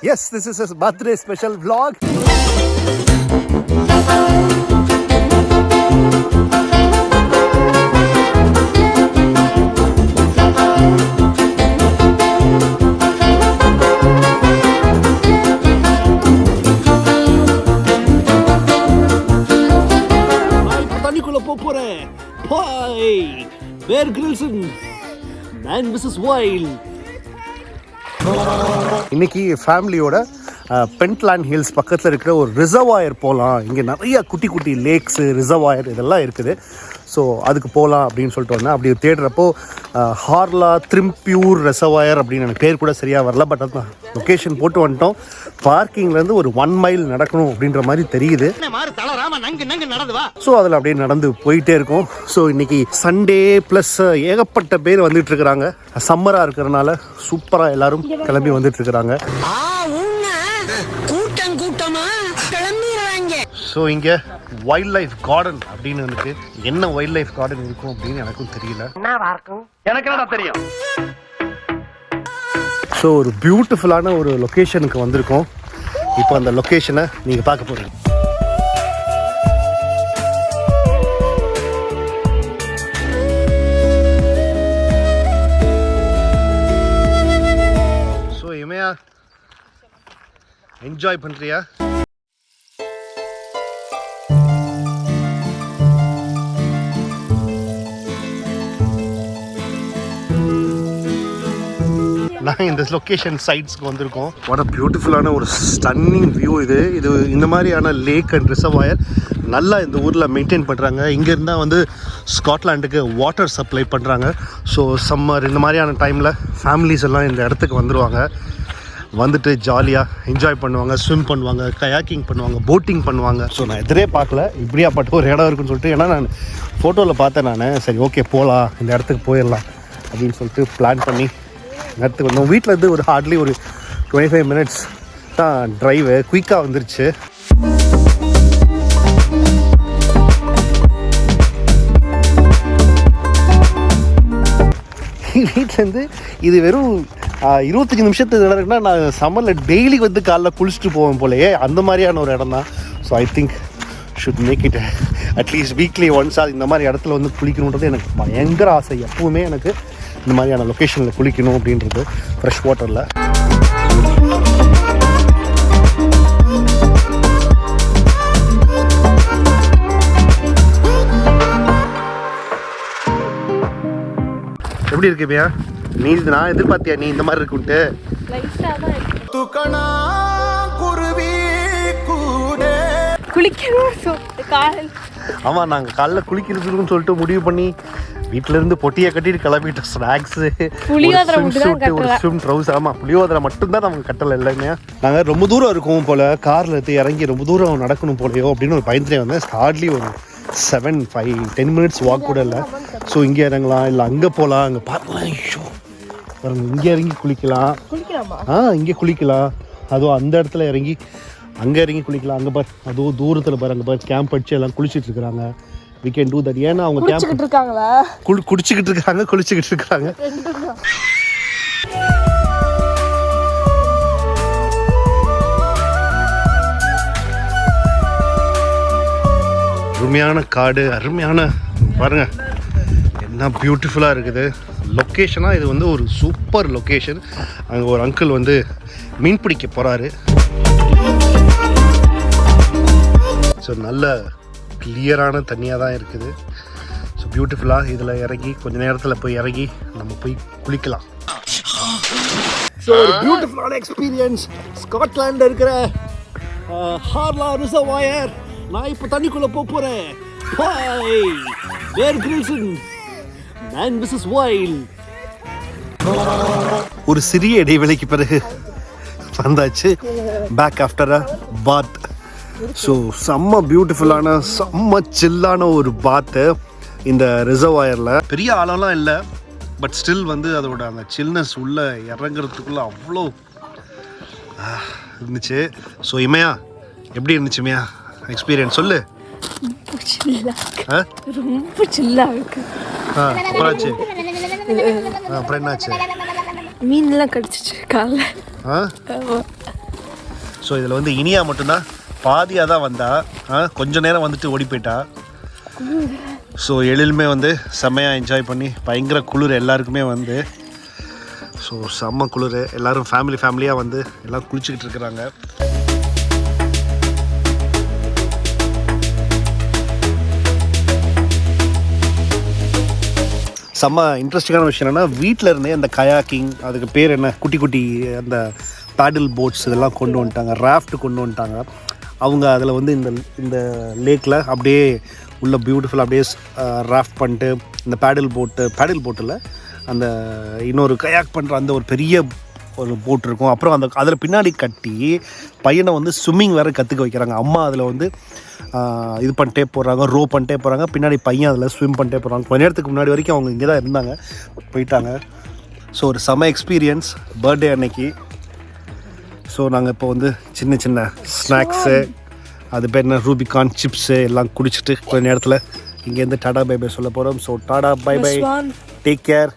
Yes, this is a birthday special vlog. Pie, Bear Grylls, Man vs. Wild. இன்னைக்கு ஃபேமிலியோட Pentland hills பக்கத்தில் இருக்கிற ஒரு ரிசர்வாயர் போகலாம். இங்கே நிறைய குட்டி குட்டி லேக்ஸு ரிசர்வாயர் இதெல்லாம் இருக்குது. ஸோ அதுக்கு போகலாம் அப்படின்னு சொல்லிட்டு வந்தேன். அப்படி தேடுறப்போ ஹார்லா த்ரிம்பியூர் ரிசர்வாயர் அப்படின்னு எனக்கு பேர் கூட சரியாக வரல. பட் அதுதான் லொக்கேஷன் போட்டு வந்துட்டோம். பார்க்கிங்லேருந்து ஒரு 1 மைல் நடக்கணும் அப்படின்ற மாதிரி தெரியுது. ஸோ அதில் அப்படியே நடந்து போயிட்டே இருக்கும். ஸோ இன்னைக்கு சண்டே ப்ளஸ் ஏகப்பட்ட பேர் வந்துட்டு இருக்கிறாங்க. சம்மராக இருக்கிறதுனால சூப்பராக எல்லாரும் கிளம்பி வந்துட்டு இருக்கிறாங்க. ஸோ இங்கே வைல்ட் லைஃப் கார்டன் அப்படின்னு இருக்கு. என்ன வைல்ட் லைஃப் கார்டன் இருக்கும் அப்படின்னு எனக்கும் தெரியல. எனக்கு என்ன தெரியும். ஸோ ஒரு பியூட்டிஃபுல்லான ஒரு லொக்கேஷனுக்கு வந்திருக்கோம். இப்போ அந்த லொக்கேஷனை நீங்கள் பார்க்க போகிறீங்க. ஸோ இமையா என்ஜாய் பண்ணுறியா? நாங்கள் இந்த லொக்கேஷன் சைட்ஸ்க்கு வந்திருக்கோம். வாட் அ பியூட்டிஃபுல்லான ஒரு ஸ்டன்னிங் வியூ இது. இந்த மாதிரியான லேக் அண்ட் ரிசர்வாயர் நல்லா இந்த ஊரில் மெயின்டைன் பண்ணுறாங்க. இங்கேருந்தால் வந்து ஸ்காட்லாண்டுக்கு வாட்டர் சப்ளை பண்ணுறாங்க. ஸோ சம்மர் இந்த மாதிரியான டைமில் ஃபேமிலிஸ் எல்லாம் இந்த இடத்துக்கு வந்துடுவாங்க. வந்துட்டு ஜாலியாக என்ஜாய் பண்ணுவாங்க, ஸ்விம் பண்ணுவாங்க, கயாக்கிங் பண்ணுவாங்க, போட்டிங் பண்ணுவாங்க. ஸோ நான் எதிரே பார்க்கல இப்படியாப்பட்ட ஒரு இடம் இருக்குன்னு சொல்லிட்டு. ஏன்னா நான் ஃபோட்டோவில் பார்த்தேன். நான் சரி ஓகே போகலாம், இந்த இடத்துக்கு போயிடலாம் அப்படின்னு சொல்லிட்டு பிளான் பண்ணி இடத்துக்கு வந்தோம். வீட்டில் இருந்து ஒரு ஹார்ட்லி ஒரு 25 மினிட்ஸ் தான் ட்ரைவு. குயிக்காக வந்துருச்சு. வீட்டிலேருந்து இது வெறும் 25 நிமிஷத்துக்கு இடம் இருக்குன்னா நான் சம்மரில் டெய்லி வந்து காலைல குளிச்சுட்டு போவேன் போலையே, அந்த மாதிரியான ஒரு இடம் தான். So I think should make it at least weekly once. இந்த மாதிரி இடத்துல வந்து குளிக்கணுன்றது எனக்கு பயங்கர ஆசை. எப்பவுமே எனக்கு இந்த மாதிரியான லொக்கேஷனில் குளிக்கணும் அப்படின்றது, ஃப்ரெஷ் வாட்டரில். எப்படி இருக்கு பியா? நீ நான் எதிர்பார்த்தியா நீ இந்த மாதிரி இருக்குன்ட்டு? ஆமாம், நாங்கள் காலைல குளிக்கிறதுக்குன்னு சொல்லிட்டு முடிவு பண்ணி வீட்டிலேருந்து பொட்டியை கட்டிட்டு கிளம்பிட்டோம். ஸ்நாக்ஸு, ஒரு ஸ்விம் ட்ரவுசர். ஆமாம், புளியோதரை மட்டும்தான் நமக்கு கட்டலை. இல்லைங்க நாங்கள் ரொம்ப தூரம் இருக்கோம் போல், காரில் எடுத்து இறங்கி ரொம்ப தூரம் நடக்கணும் போலையோ அப்படின்னு ஒரு பயந்துட்டே வந்தேன். ஹார்ட்லி ஒரு 7-10 மினிட்ஸ் வாக் கூட இல்லை. ஸோ இங்கே இறங்கலாம், இல்லை அங்கே போகலாம், அங்கே பார்க்கலாம். ஐயோ பாருங்க, இங்கே இறங்கி குளிக்கலாம். இங்கே குளிக்கலாம். அதுவும் அந்த இடத்துல இறங்கி அங்கே இறங்கி குளிக்கலாம். அங்கே பார், அதுவும் தூரத்தில் பாரு, அங்கே பார் கேம்ப் அடிச்சு எல்லாம் குளிச்சுட்டு இருக்கிறாங்க. we can do that. ஏன்னா அவங்க கேம்ப் இருக்காங்களா, குடிச்சிட்டு இருக்காங்க, குளிச்சிட்டு இருக்காங்க. அருமையான காடு, அருமையான பாருங்க என்ன பியூட்டிஃபுல்லாக இருக்குது. லொக்கேஷனாக இது வந்து ஒரு சூப்பர் லொக்கேஷன். அங்கே ஒரு அங்கிள் வந்து மீன் பிடிக்க போகிறாரு. ஸோ நல்ல கிளியரான தண்ணியாக தான் இருக்குது. ஸோ பியூட்டிஃபுல்லாக இதில் இறங்கி கொஞ்சம் நேரத்தில் போய் இறங்கி நம்ம போய் குளிக்கலாம். ஸோ ஒரு பியூட்டிஃபுல்லான எக்ஸ்பீரியன்ஸ். ஸ்காட்லாண்டில் இருக்கிற ஹார்லா ரிசர்வாயர். நான் இப்போ தண்ணிக்குள்ளே போகிறேன். பேர் கிரில்ஸ், மேன் விசஸ் வைல்ட். ஒரு சிறிய இடைவெளிக்கு பிறகு வந்தாச்சு. Back after a bath. So செம்ம பியூட்டிஃபுல்லான செம்ம சில்லான ஒரு பாத்து இந்த ரிசர்வாயரில். பெரிய ஆழம்லாம் இல்லை, பட் ஸ்டில் வந்து அதோட அந்த சில்னஸ் உள்ளே இறங்குறதுக்குள்ளே அவ்வளோ இருந்துச்சு. ஸோ இமையா எப்படி இருந்துச்சு இமையா எக்ஸ்பீரியன்ஸ் சொல்லு. ரொம்ப சில்லா இருக்கு. அப்புறம் என்னாச்சு? மீன்லாம் கடிச்சிச்சு காலைல. ஸோ இதில் வந்து இனியா மட்டும்தான் பாதியாக தான் வந்தா, கொஞ்ச நேரம் வந்துட்டு ஓடி போயிட்டா. ஸோ எழிலுமே வந்து செம்மையாக என்ஜாய் பண்ணி பயங்கர குளிர் எல்லாருக்குமே வந்து. ஸோ செம்ம குளிர், எல்லோரும் ஃபேமிலியாக வந்து எல்லாம் குளிச்சுக்கிட்டு இருக்கிறாங்க. செம்ம இன்ட்ரெஸ்டிங்கான விஷயம் என்னென்னா, வீட்டில் இருந்தே அந்த கயாக்கிங், அதுக்கு பேர் என்ன, குட்டி குட்டி அந்த பேடில் போட்ஸ் இதெல்லாம் கொண்டு வந்துட்டாங்க, ராஃப்ட் கொண்டு வந்துட்டாங்க. அவங்க அதில் வந்து இந்த லேக்கில் அப்படியே உள்ள பியூட்டிஃபுல்லாக அப்படியே ராஃப்ட் பண்ணிட்டு, இந்த பேடில் போட்டில் அந்த இன்னொரு கயாக் பண்ணுற அந்த ஒரு பெரிய ஒரு போட் இருக்கும். அப்புறம் அதில் பின்னாடி கட்டி பையனை வந்து ஸ்விம்மிங் வேறு கற்றுக்க வைக்கிறாங்க. அம்மா அதில் வந்து இது பண்ணிட்டே போகிறாங்க, ரோ பண்ணிட்டே போகிறாங்க, பின்னாடி பையன் அதில் ஸ்விம் பண்ணிட்டே போகிறாங்க. கொஞ்ச நேரத்துக்கு முன்னாடி வரைக்கும் அவங்க இங்கே தான் இருந்தாங்க, போயிட்டாங்க. ஸோ ஒரு செம எக்ஸ்பீரியன்ஸ் பர்த்டே அன்னைக்கு. ஸோ நாங்கள் இப்போ வந்து சின்ன சின்ன ஸ்நாக்ஸு, அது பேர் என்ன, ரூபிகான் சிப்ஸு எல்லாம் குடிச்சிட்டு கொஞ்ச நேரத்தில் இங்கேருந்து டாடா பை பை சொல்ல போகிறோம். ஸோ டாடா பை பை, டேக் கேர்.